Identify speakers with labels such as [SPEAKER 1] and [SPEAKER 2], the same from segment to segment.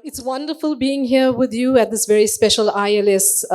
[SPEAKER 1] It's wonderful being here with you at this very special ILS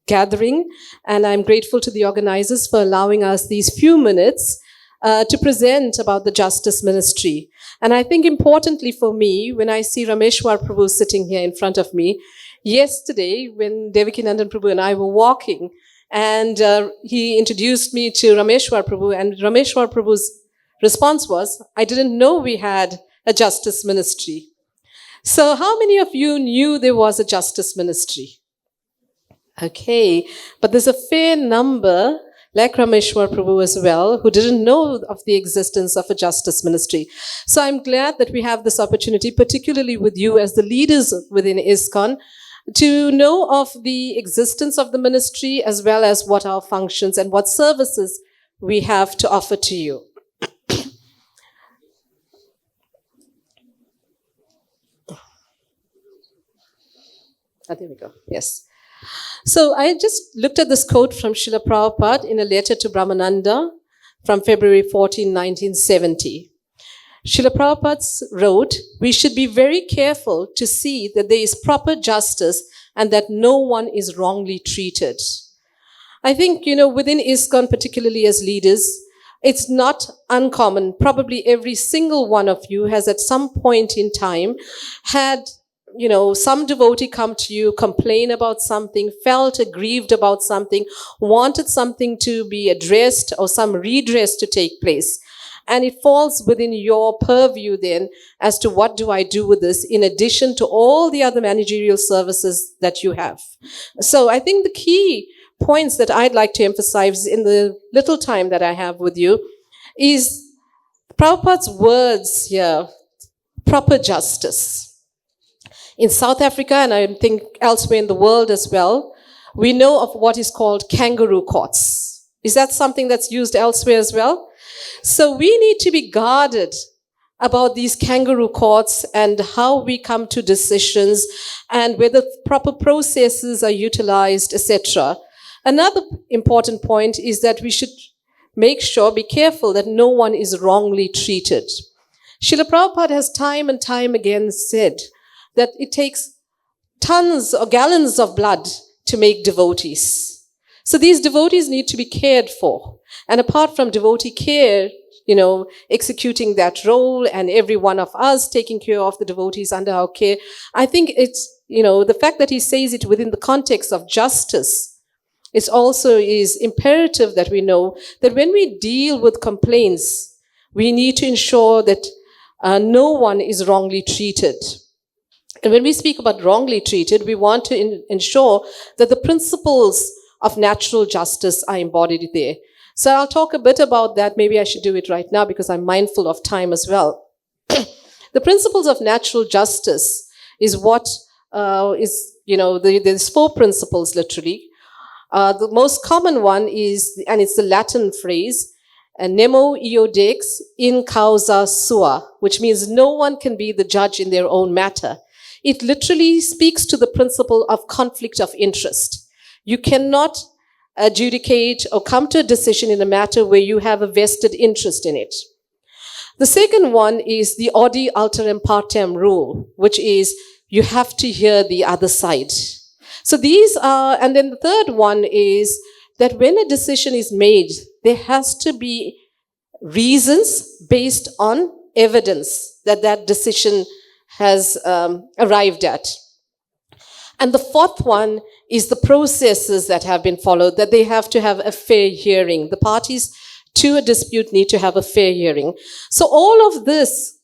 [SPEAKER 1] gathering, and I'm grateful to the organizers for allowing us these few minutes to present about the Justice Ministry. And I think importantly for me, when I see Rameshwar Prabhu sitting here in front of me, yesterday when Devakinandan Prabhu and I were walking, and he introduced me to Rameshwar Prabhu, and Rameshwar Prabhu's response was, I didn't know we had a Justice Ministry. So how many of you knew there was a Justice Ministry? Okay, but there's a fair number, like Rameshwar Prabhu as well, who didn't know of the existence of a Justice Ministry. So I'm glad that we have this opportunity, particularly with you as the leaders within ISKCON, to know of the existence of the ministry as well as what our functions and what services we have to offer to you. There we go. Yes. So I just looked at this quote from Srila Prabhupada in a letter to Brahmananda from February 14, 1970. Srila Prabhupada wrote, we should be very careful to see that there is proper justice and that no one is wrongly treated. I think, within ISKCON, particularly as leaders, it's not uncommon. Probably every single one of you has at some point in time had some devotee come to you, complain about something, felt aggrieved about something, wanted something to be addressed or some redress to take place. And it falls within your purview then as to what do I do with this in addition to all the other managerial services that you have. So I think the key points that I'd like to emphasize in the little time that I have with you is Prabhupada's words here, proper justice. In South Africa, and I think elsewhere in the world as well, we know of what is called kangaroo courts. Is that something that's used elsewhere as well? So we need to be guarded about these kangaroo courts and how we come to decisions and whether proper processes are utilized, etc. Another important point is that we should make sure, be careful that no one is wrongly treated. Srila Prabhupada has time and time again said that it takes tons or gallons of blood to make devotees. So these devotees need to be cared for. And apart from devotee care, executing that role and every one of us taking care of the devotees under our care, I think it's, the fact that he says it within the context of justice, it also is imperative that we know that when we deal with complaints, we need to ensure that no one is wrongly treated. And when we speak about wrongly treated, we want to ensure that the principles of natural justice are embodied there. So I'll talk a bit about that. Maybe I should do it right now because I'm mindful of time as well. The principles of natural justice is what there's 4 principles literally. The most common one is, and it's the Latin phrase, nemo iodex in causa sua, which means no one can be the judge in their own matter. It literally speaks to the principle of conflict of interest. You cannot adjudicate or come to a decision in a matter where you have a vested interest in it. The second one is the audi alteram partem rule, which is you have to hear the other side. So these are, and then the third one is that when a decision is made, there has to be reasons based on evidence that decision has arrived at. And the fourth one is the processes that have been followed, that they have to have a fair hearing. The parties to a dispute need to have a fair hearing. So all of this,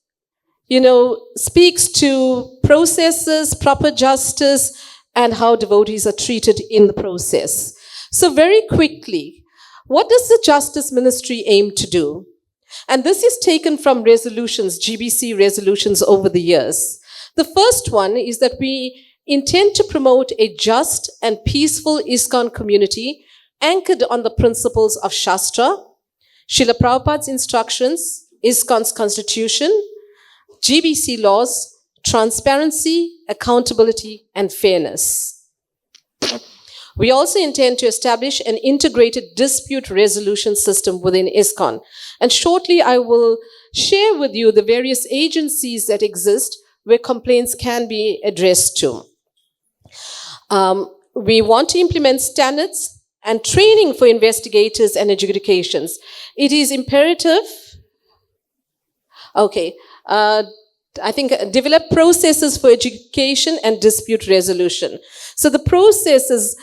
[SPEAKER 1] speaks to processes, proper justice, and how devotees are treated in the process. So very quickly, what does the Justice Ministry aim to do? And this is taken from resolutions, GBC resolutions over the years. The first one is that we intend to promote a just and peaceful ISKCON community anchored on the principles of Shastra, Srila Prabhupada's instructions, ISKCON's constitution, GBC laws, transparency, accountability, and fairness. We also intend to establish an integrated dispute resolution system within ISKCON. And shortly, I will share with you the various agencies that exist where complaints can be addressed to. We want to implement standards and training for investigators and adjudications. It is imperative, I think develop processes for education and dispute resolution. So the processes,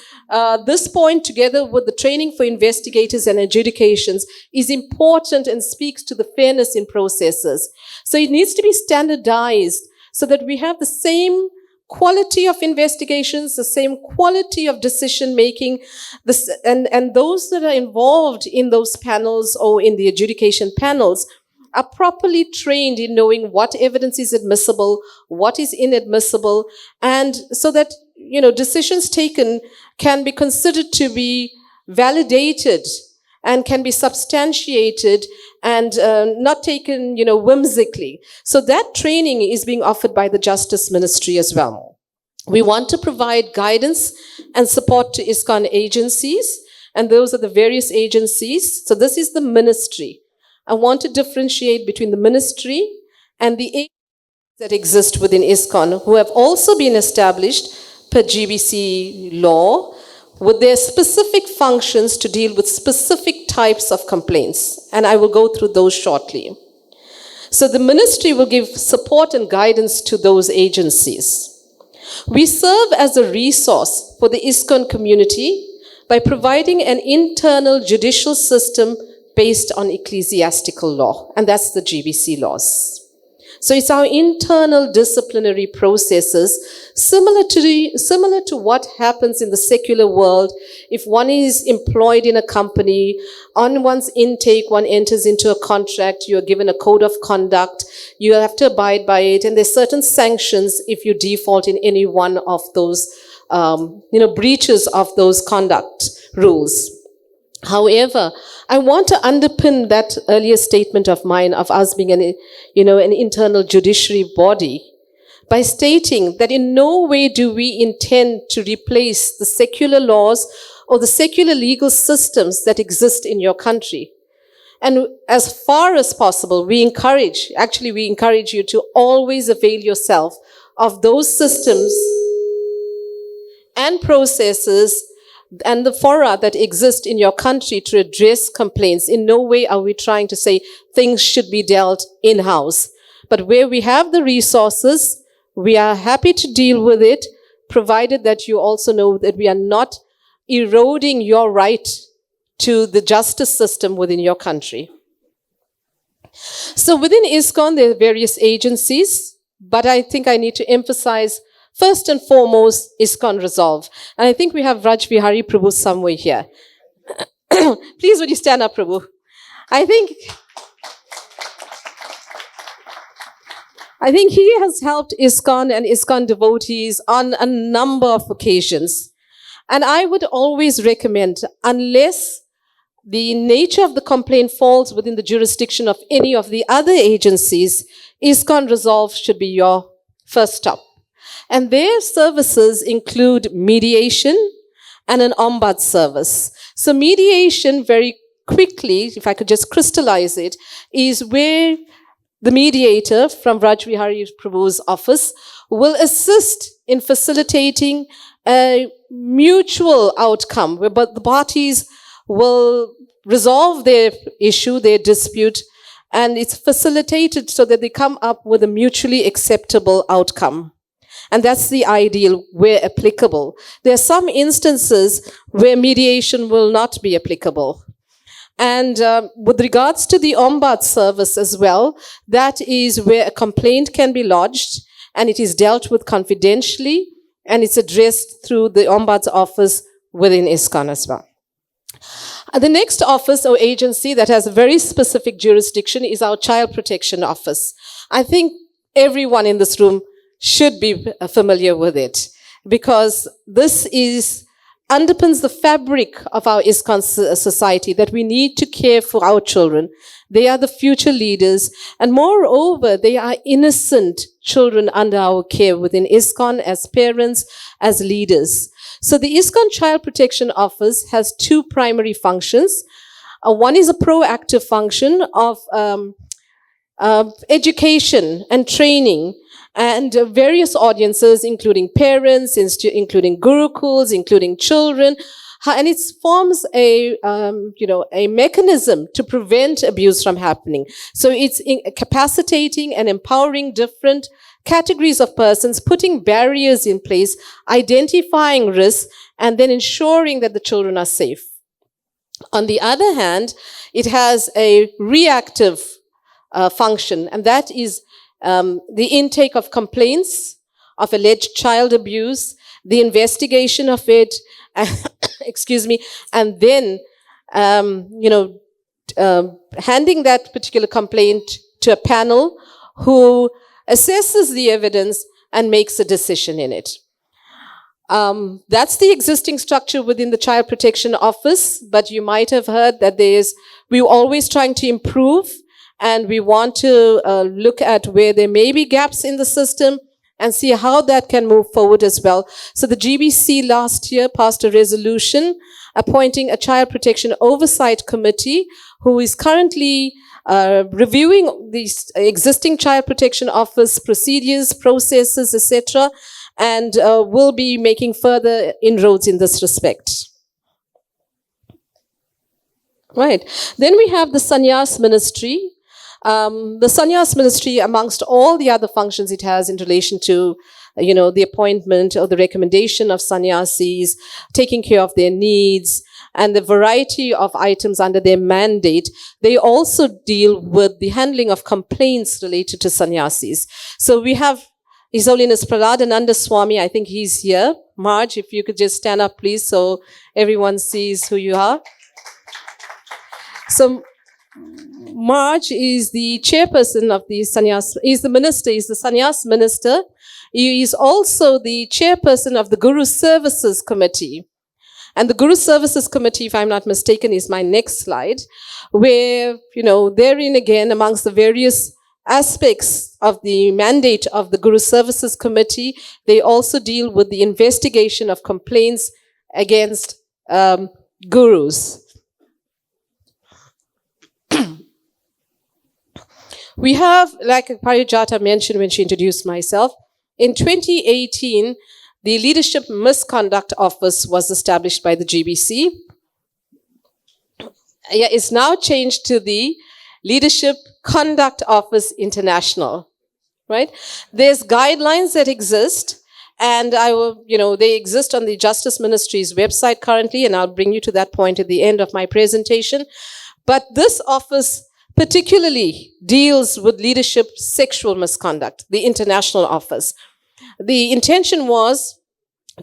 [SPEAKER 1] this point together with the training for investigators and adjudications is important and speaks to the fairness in processes. So it needs to be standardized so that we have the same quality of investigations, the same quality of decision making, and those that are involved in those panels or in the adjudication panels are properly trained in knowing what evidence is admissible, what is inadmissible, and so that, decisions taken can be considered to be validated and can be substantiated and not taken, whimsically. So that training is being offered by the Justice Ministry as well. We want to provide guidance and support to ISKCON agencies, and those are the various agencies. So this is the ministry. I want to differentiate between the ministry and the agencies that exist within ISKCON, who have also been established per GBC law, with their specific functions to deal with specific types of complaints. And I will go through those shortly. So the ministry will give support and guidance to those agencies. We serve as a resource for the ISKCON community by providing an internal judicial system based on ecclesiastical law, and that's the GBC laws. So it's our internal disciplinary processes, similar to what happens in the secular world. If one is employed in a company, on one's intake, one enters into a contract, you are given a code of conduct, you have to abide by it, and there's certain sanctions if you default in any one of those, breaches of those conduct rules. However, I want to underpin that earlier statement of mine of us being an internal judiciary body by stating that in no way do we intend to replace the secular laws or the secular legal systems that exist in your country. And as far as possible, we encourage you to always avail yourself of those systems and processes and the fora that exist in your country to address complaints. In no way are we trying to say things should be dealt in-house. But where we have the resources, we are happy to deal with it, provided that you also know that we are not eroding your right to the justice system within your country. So within ISKCON, there are various agencies, but I think I need to emphasize first and foremost, ISKCON Resolve. And I think we have Raj Vihari Prabhu somewhere here. Please, would you stand up, Prabhu? I think he has helped ISKCON and ISKCON devotees on a number of occasions. And I would always recommend, unless the nature of the complaint falls within the jurisdiction of any of the other agencies, ISKCON Resolve should be your first stop. And their services include mediation and an ombud service. So mediation, very quickly, if I could just crystallize it, is where the mediator from Raj Vihari Prabhu's office will assist in facilitating a mutual outcome, where the parties will resolve their issue, their dispute, and it's facilitated so that they come up with a mutually acceptable outcome. And that's the ideal where applicable. There are some instances where mediation will not be applicable. And with regards to the ombud service as well, that is where a complaint can be lodged and it is dealt with confidentially and it's addressed through the ombud's office within ISKCON as well. The next office or agency that has a very specific jurisdiction is our Child Protection Office. I think everyone in this room should be familiar with it, because this underpins the fabric of our ISKCON society, that we need to care for our children. They are the future leaders, and moreover, they are innocent children under our care within ISKCON as parents, as leaders. So the ISKCON Child Protection Office has two primary functions. One is a proactive function of education and training and various audiences, including parents, including gurukuls, including children. And it forms a mechanism to prevent abuse from happening. So it's capacitating and empowering different categories of persons, putting barriers in place, identifying risks, and then ensuring that the children are safe. On the other hand, it has a reactive function, and that is the intake of complaints of alleged child abuse, the investigation of it, excuse me, and then, handing that particular complaint to a panel who assesses the evidence and makes a decision in it. That's the existing structure within the Child Protection Office, but you might have heard that we're always trying to improve, and we want to look at where there may be gaps in the system and see how that can move forward as well. So the GBC last year passed a resolution appointing a Child Protection Oversight Committee who is currently reviewing the existing Child Protection Office procedures, processes, etc., and will be making further inroads in this respect. Right. Then we have the Sannyas Ministry. The Sannyas Ministry, amongst all the other functions it has in relation to, the appointment or the recommendation of sannyasis, taking care of their needs, and the variety of items under their mandate, they also deal with the handling of complaints related to sannyasis. So we have His Holiness Praladananda Swami, I think he's here. Marge, if you could just stand up, please, so everyone sees who you are. So Marge is the chairperson of the Sannyas, he's the Sannyas minister. He is also the chairperson of the Guru Services Committee. And the Guru Services Committee, if I'm not mistaken, is my next slide, where, therein again, amongst the various aspects of the mandate of the Guru Services Committee, they also deal with the investigation of complaints against gurus. We have, like Parijata mentioned when she introduced myself, in 2018, the Leadership Misconduct Office was established by the GBC. It's now changed to the Leadership Conduct Office International, right? There's guidelines that exist, and they exist on the Justice Ministry's website currently, and I'll bring you to that point at the end of my presentation. But this office particularly deals with leadership sexual misconduct, the international office. The intention was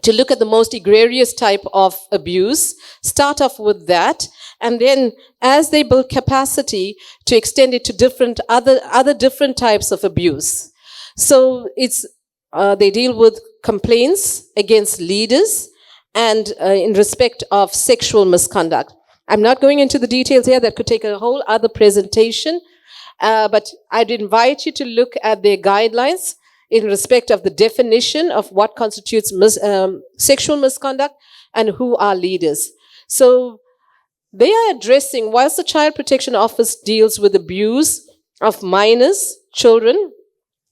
[SPEAKER 1] to look at the most egregious type of abuse, start off with that, and then as they build capacity, to extend it to other different types of abuse. So they deal with complaints against leaders and in respect of sexual misconduct. I'm not going into the details here, that could take a whole other presentation, but I'd invite you to look at their guidelines in respect of the definition of what constitutes sexual misconduct and who are leaders. So they are addressing, whilst the Child Protection Office deals with abuse of minors, children,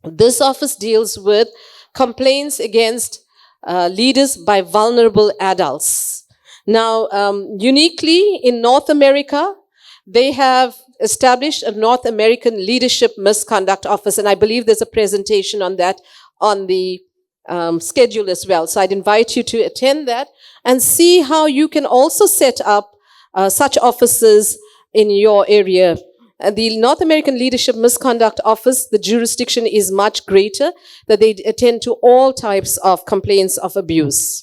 [SPEAKER 1] this office deals with complaints against leaders by vulnerable adults. Now, uniquely in North America, they have established a North American Leadership Misconduct Office, and I believe there's a presentation on that on the schedule as well. So I'd invite you to attend that and see how you can also set up such offices in your area. The North American Leadership Misconduct Office, the jurisdiction is much greater, that they attend to all types of complaints of abuse.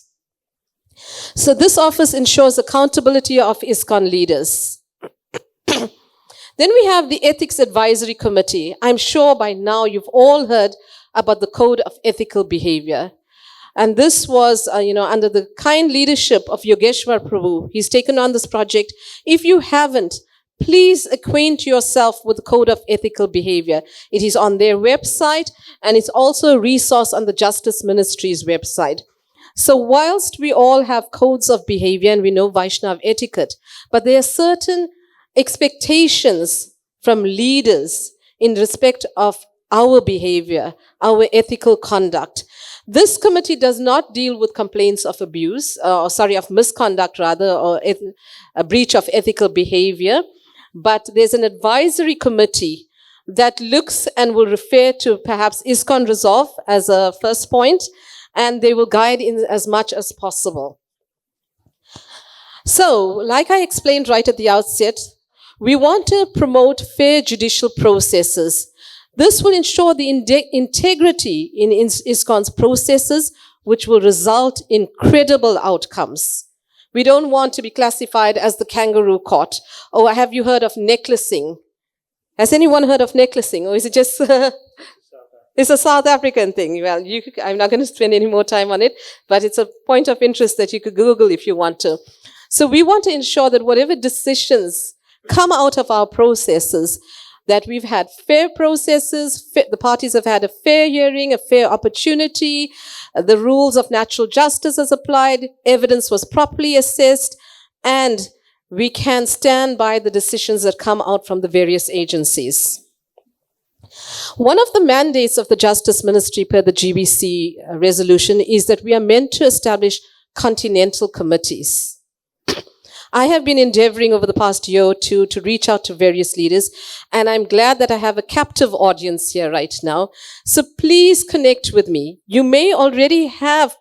[SPEAKER 1] So this office ensures accountability of ISKCON leaders. Then we have the Ethics Advisory Committee. I'm sure by now you've all heard about the Code of Ethical Behavior. And this was, under the kind leadership of Yogeshwar Prabhu. He's taken on this project. If you haven't, please acquaint yourself with the Code of Ethical Behavior. It is on their website, and it's also a resource on the Justice Ministry's website. So whilst we all have codes of behavior and we know Vaishnav etiquette, but there are certain expectations from leaders in respect of our behavior, our ethical conduct. This committee does not deal with complaints of abuse, of misconduct rather, or a breach of ethical behavior, but there's an advisory committee that looks and will refer to perhaps ISKCON Resolve as a first point, and they will guide in as much as possible. So, like I explained right at the outset, we want to promote fair judicial processes. This will ensure the integrity in ISKCON's processes, which will result in credible outcomes. We don't want to be classified as the kangaroo court. Oh, have you heard of necklacing? Has anyone heard of necklacing? Or is it just... It's a South African thing. Well, I'm not going to spend any more time on it, but it's a point of interest that you could Google if you want to. So we want to ensure that whatever decisions come out of our processes, that we've had fair processes, the parties have had a fair hearing, a fair opportunity, the rules of natural justice is applied, evidence was properly assessed, and we can stand by the decisions that come out from the various agencies. One of the mandates of the Justice Ministry per the GBC resolution is that we are meant to establish continental committees. I have been endeavoring over the past year or two to reach out to various leaders, and I'm glad that I have a captive audience here right now. So please connect with me. You may already have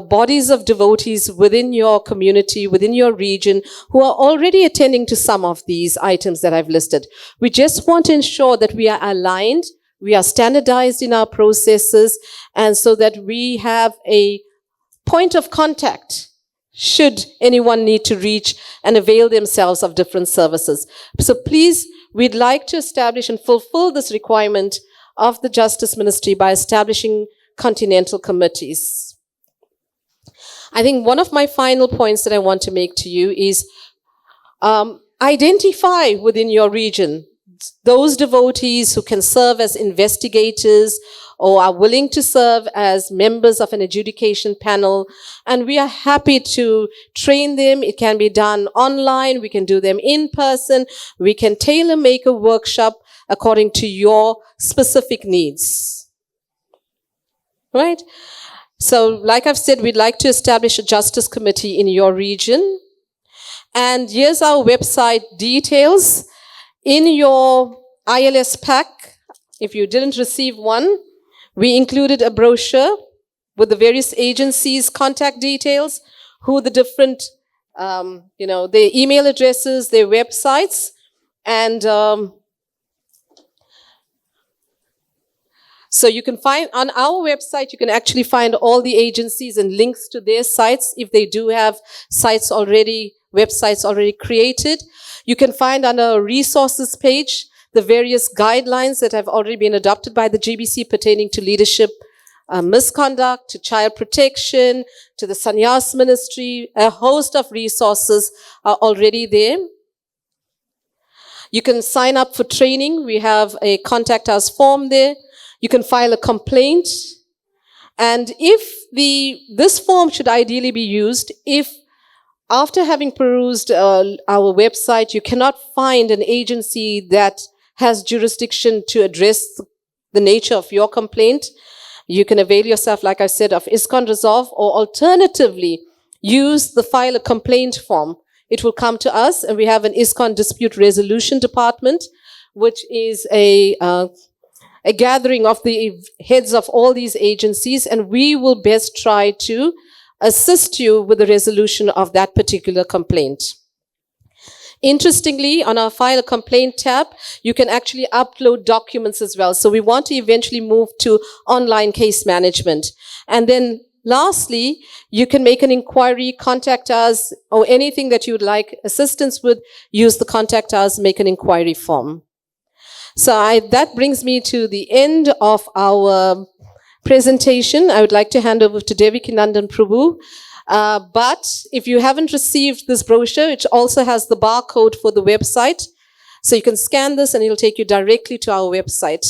[SPEAKER 1] bodies of devotees within your community, within your region, who are already attending to some of these items that I've listed. We just want to ensure that we are aligned, we are standardized in our processes, and so that we have a point of contact should anyone need to reach and avail themselves of different services. So please, we'd like to establish and fulfill this requirement of the Justice Ministry by establishing continental committees. I think one of my final points that I want to make to you is identify within your region those devotees who can serve as investigators or are willing to serve as members of an adjudication panel. And we are happy to train them. It can be done online. We can do them in person. We can tailor-make a workshop according to your specific needs. Right? So, like I've said, we'd like to establish a justice committee in your region. And here's our website details. In your ILS pack, if you didn't receive one, we included a brochure with the various agencies' contact details, who the different, their email addresses, their websites, and so you can find on our website, you can actually find all the agencies and links to their sites if they do have sites already, websites already created. You can find on our resources page the various guidelines that have already been adopted by the GBC pertaining to leadership misconduct, to child protection, to the Sannyas Ministry. A host of resources are already there. You can sign up for training. We have a contact us form there. You can file a complaint. And this form should ideally be used if after having perused our website, you cannot find an agency that has jurisdiction to address the nature of your complaint. You can avail yourself, like I said, of ISKCON Resolve, or alternatively, use the file a complaint form. It will come to us, and we have an ISKCON Dispute Resolution Department, which is a gathering of the heads of all these agencies, and we will best try to assist you with the resolution of that particular complaint. Interestingly, on our File a Complaint tab, you can actually upload documents as well. So we want to eventually move to online case management. And then lastly, you can make an inquiry, contact us, or anything that you would like assistance with, use the contact us, make an inquiry form. So that brings me to the end of our presentation. I would like to hand over to Devi Nandan Prabhu. But if you haven't received this brochure, it also has the barcode for the website. So you can scan this and it'll take you directly to our website.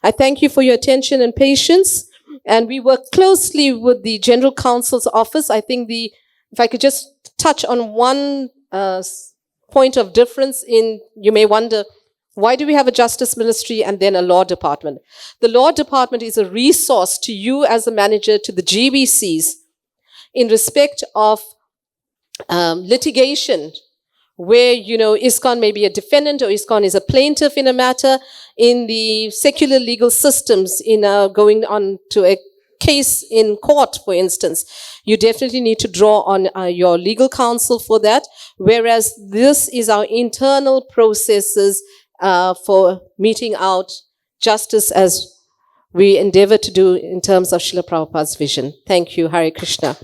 [SPEAKER 1] I thank you for your attention and patience. And we work closely with the General Counsel's office. I think if I could just touch on one point of difference you may wonder, Why do we have a justice ministry and then a law department? The law department is a resource to you as a manager, to the GBCs, in respect of litigation, where, ISKCON may be a defendant or ISKCON is a plaintiff in a matter, in the secular legal systems, in going on to a case in court, for instance. You definitely need to draw on your legal counsel for that, whereas this is our internal processes for meting out justice as we endeavor to do in terms of Srila Prabhupada's vision. Thank you. Hare Krishna.